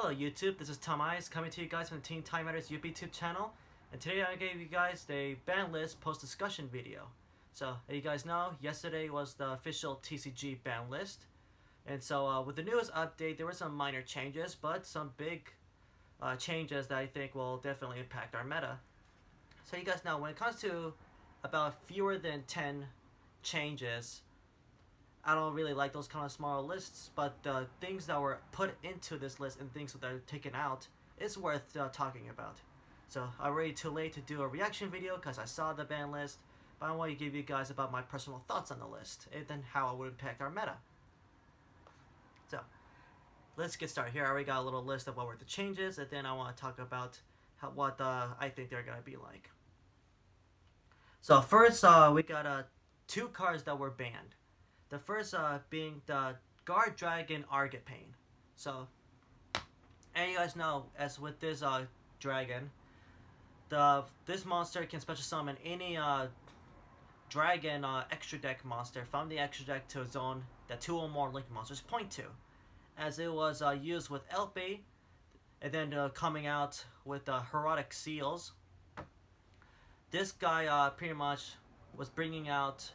Hello YouTube, this is Timaeus coming to you guys from the Teen Time Matters YouTube channel, and today I gave you guys the ban list post discussion video. So as you guys know, yesterday was the official TCG ban list, and so with the newest update there were some minor changes, but some big changes that I think will definitely impact our meta. So you guys know, when it comes to about fewer than 10 changes, I don't really like those kind of small lists, but the things that were put into this list and things that are taken out is worth talking about. So I'm ready too late to do a reaction video because I saw the ban list, but I want to give you guys about my personal thoughts on the list and then how it would impact our meta. So let's get started here. I already got a little list of what were the changes, and then I want to talk about what I think they're going to be like. So first we got 2 cards that were banned. The first being the Guard Dragon Argipane. So, and you guys know, as with this dragon, this monster can special summon any dragon extra deck monster from the extra deck to a zone that 2 or more link monsters point to. As it was used with LP, and then coming out with Heroic Seals. This guy pretty much was bringing out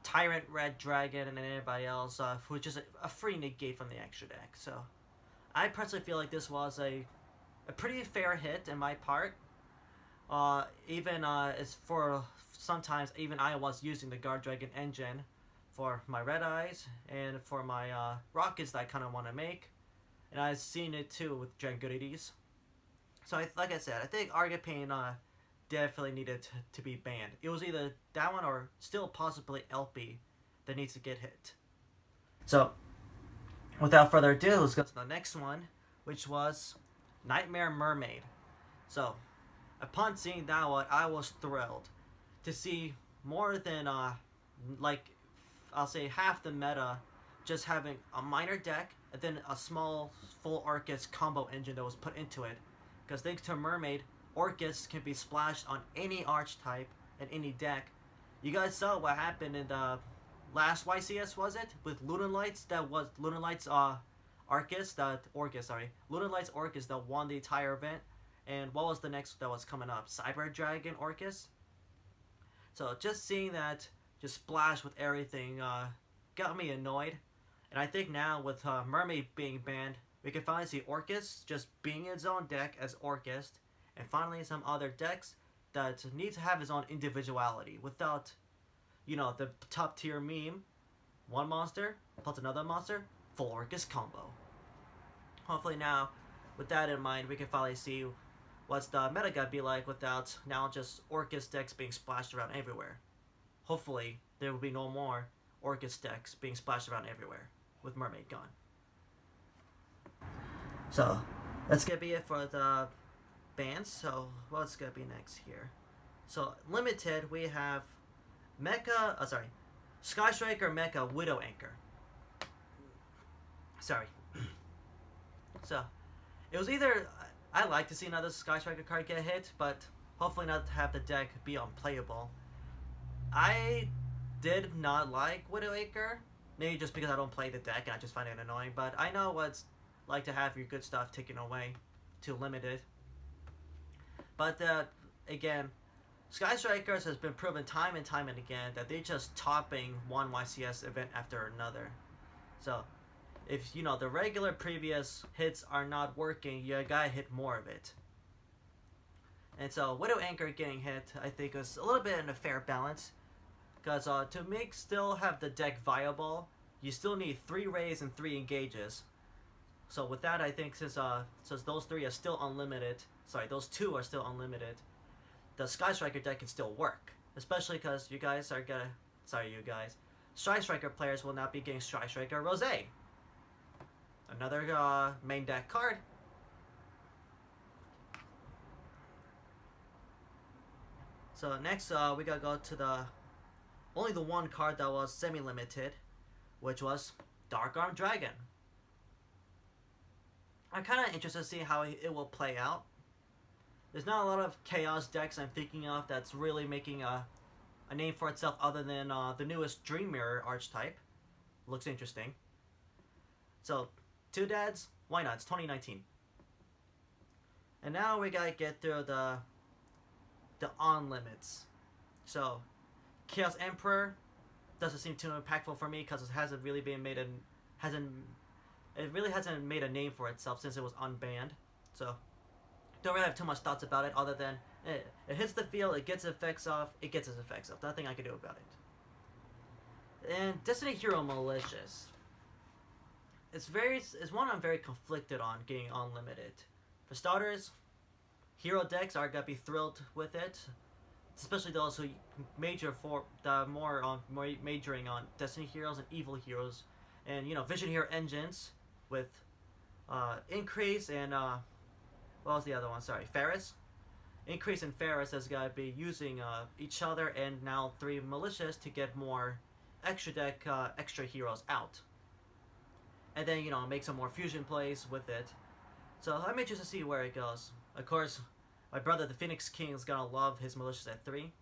Tyrant Red Dragon and then everybody else, which is a free negate from the extra deck. So I personally feel like this was a pretty fair hit in my part. Even as for sometimes even I was using the Guard Dragon engine for my Red Eyes and for my rockets that I kind of want to make, and I've seen it too with Drangunities. So like I said, I think Argipane definitely needed to be banned. It was either that one or still possibly LP that needs to get hit. So without further ado, let's go to the next one, which was Nightmare Mermaid. So upon seeing that one, I was thrilled to see more than like I'll say half the meta just having a minor deck and then a small full Arcus combo engine that was put into it, because thanks to Mermaid, Orcus can be splashed on any archetype and any deck. You guys saw what happened in the last YCS, was it? With Lunalights, that was Lunalights Orcus that won the entire event. And what was the next that was coming up? Cyber Dragon Orcus. So just seeing that just splash with everything got me annoyed. And I think now with Mermaid being banned, we can finally see Orcus just being its own deck as Orcus. And finally, some other decks that need to have its own individuality without, you know, the top tier meme. One monster plus another monster, full Orcus combo. Hopefully now, with that in mind, we can finally see what's the meta gonna be like without now just Orcus decks being splashed around everywhere. Hopefully, there will be no more Orcus decks being splashed around everywhere with Mermaid gone. So, that's gonna be it for the bans. So what's gonna be next here? So limited, we have Sky Striker Mecha Widow Anchor. Sorry. So it was either I like to see another Sky Striker card get hit, but hopefully not to have the deck be unplayable. I did not like Widow Anchor, maybe just because I don't play the deck and I just find it annoying, but I know what it's like to have your good stuff taken away to limited. But again, Sky Strikers has been proven time and time and again that they're just topping one YCS event after another. So if you know the regular previous hits are not working, you gotta hit more of it. And so Widow Anchor getting hit, I think, was a little bit in a fair balance, because to still have the deck viable, you still need 3 rays and 3 engages. So with that, I think since those 3 are still unlimited. Sorry, those 2 are still unlimited, the Sky Striker deck can still work. Especially because you guys are gonna... Sorry, you guys. Sky Striker players will not be getting Sky Striker Rosé. Another main deck card. So next, we gotta go to only the one card that was semi-limited, which was Dark Arm Dragon. I'm kind of interested to see how it will play out. There's not a lot of Chaos decks I'm thinking of that's really making a name for itself other than the newest Dream Mirror archetype. Looks interesting. So Two dads? Why not? It's 2019. And now we gotta get through the on limits. So, Chaos Emperor doesn't seem too impactful for me because it hasn't really been made it really hasn't made a name for itself since it was unbanned. So, don't really have too much thoughts about it other than it hits the field, it gets its effects off, Nothing I can do about it. And Destiny Hero Malicious. It's one I'm very conflicted on getting unlimited. For starters, hero decks are gonna be thrilled with it, especially those who majoring on Destiny heroes and evil heroes, and Vision Hero engines with increase and what was the other one? Sorry, Ferris. Increase in Ferris is gonna be using each other and now 3 malicious to get more extra deck extra heroes out, and then make some more fusion plays with it. So I'm interested to see where it goes. Of course, my brother the Phoenix King is gonna love his malicious at 3.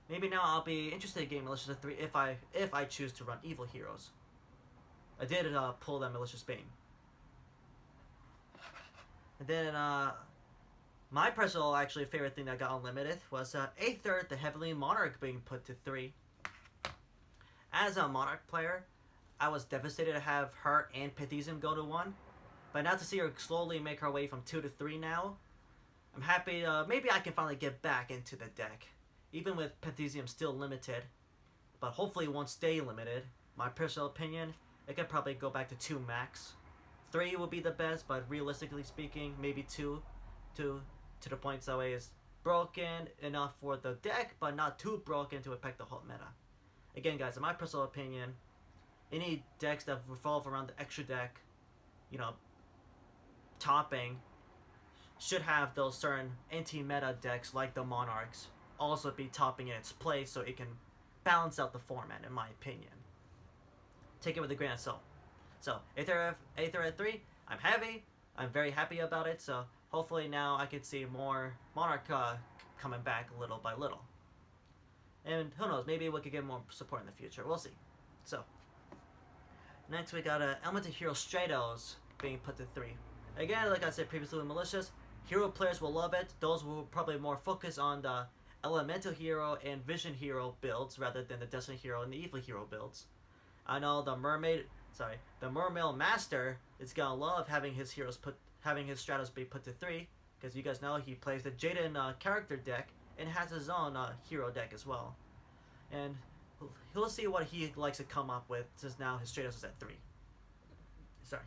Maybe now I'll be interested in getting malicious at 3 if I choose to run evil heroes. I did pull that malicious Bane. And then my personal favorite thing that got unlimited was Aether the Heavenly Monarch being put to 3. As a Monarch player, I was devastated to have her and Pythesium go to 1. But now to see her slowly make her way from 2 to 3 now, I'm happy. Maybe I can finally get back into the deck, even with Pythesium still limited. But hopefully it won't stay limited. My personal opinion, it could probably go back to 2 max. 3 would be the best, but realistically speaking, maybe 2 to the point that way is broken enough for the deck, but not too broken to affect the whole meta. Again, guys, in my personal opinion, any decks that revolve around the extra deck, topping, should have those certain anti-meta decks like the Monarchs also be topping in its place so it can balance out the format, in my opinion. Take it with a grain of salt. So, Aether at 3, I'm very happy about it, so hopefully now I can see more Monarch coming back little by little. And who knows, maybe we could get more support in the future, we'll see. So, next we got Elemental Hero Stratos being put to 3. Again, like I said previously with Malicious, hero players will love it. Those will probably more focus on the Elemental Hero and Vision Hero builds rather than the Destiny Hero and the Evil Hero builds. I know the Mermail Master is gonna love having his Stratos be put to 3, because you guys know he plays the Jaden character deck and has his own hero deck as well. And he'll see what he likes to come up with since now his Stratos is at 3. Sorry.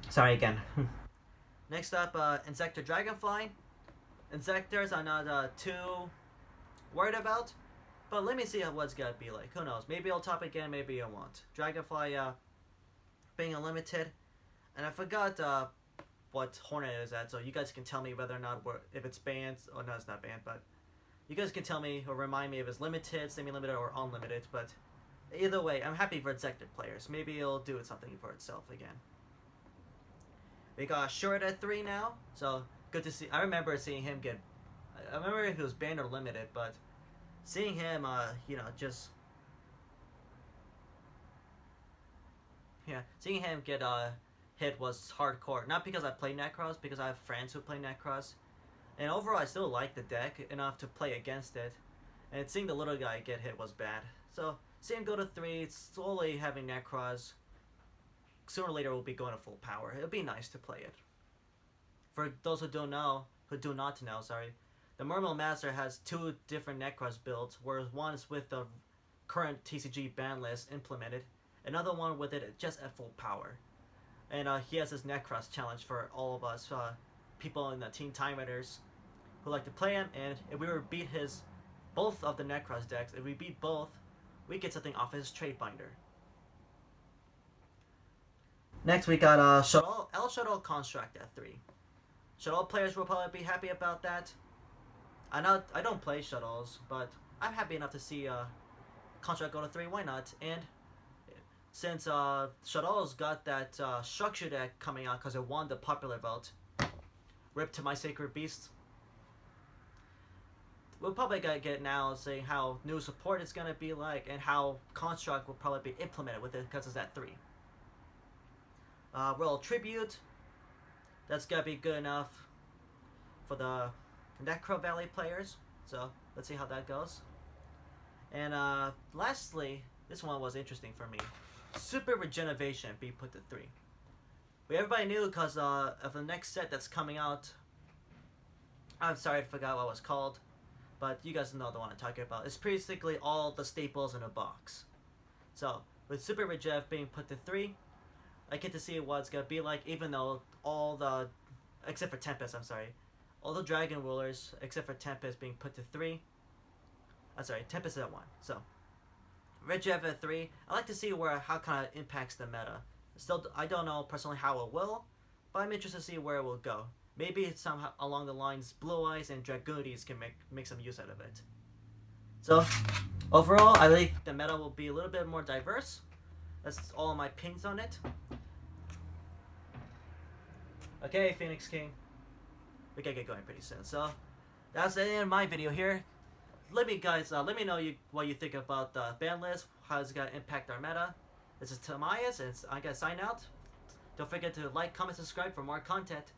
Sorry again. Next up, Insector Dragonfly. Insectors I'm not too worried about, but let me see what it's gonna be like. Who knows? Maybe it'll top again, maybe it won't. Dragonfly being unlimited, and I forgot what Hornet is at, so you guys can tell me whether or not if it's banned. Oh no, it's not banned, but you guys can tell me or remind me if it's limited, semi-limited, or unlimited. But either way, I'm happy for Insector players. Maybe it'll do something for itself again. We got Short at 3 now, so good to see. I remember seeing him get. I remember if he was banned or limited, but seeing him, seeing him get hit was hardcore. Not because I play Necros, because I have friends who play Necros, and overall I still like the deck enough to play against it. And seeing the little guy get hit was bad. So seeing him go to 3, slowly having Necros. Sooner or later we'll be going to full power. It'll be nice to play it. For those who do not know, the Mermail Master has 2 different Necros builds, whereas one is with the current TCG ban list implemented, another one with it just at full power. And he has this Necros challenge for all of us people in the Team Timaeus who like to play him, and if we were to beat both of the Necros decks, if we beat both, we get something off his trade binder. Next we got El Shuttle Construct at 3. Shuttle players will probably be happy about that. I don't play Shuttles, but I'm happy enough to see Construct go to 3, why not? And since Shuttles got that structure deck coming out because it won the popular vote, rip to my Sacred Beast. we're probably gonna get now saying how new support is gonna be like and how construct will probably be implemented with it because it's at 3. Royal Tribute, that's gonna be good enough for the Necro Valley players. So let's see how that goes. And lastly, this one was interesting for me. Super Regeneration being put to 3. But everybody knew because of the next set that's coming out. I'm sorry, I forgot what it was called. But you guys know the one I'm talking about. It's basically all the staples in a box. So, with Super Regev being put to 3, I get to see what it's going to be like, even though all the, except for Tempest, I'm sorry. All the Dragon Rulers, except for Tempest, being put to 3. I'm sorry, Tempest is at 1. So, Regev at 3. I like to see how kind of impacts the meta. Still, I don't know personally how it will, but I'm interested to see where it will go. Maybe it's somehow along the lines Blue Eyes and Dragoonies can make some use out of it. So, overall, I think the meta will be a little bit more diverse. That's all my opinions on it. Okay, Phoenix King. We gotta get going pretty soon. So, that's the end of my video here. Let me know what you think about the ban list, how it's gonna impact our meta. This is Timaeus, and I gotta sign out. Don't forget to like, comment, subscribe for more content.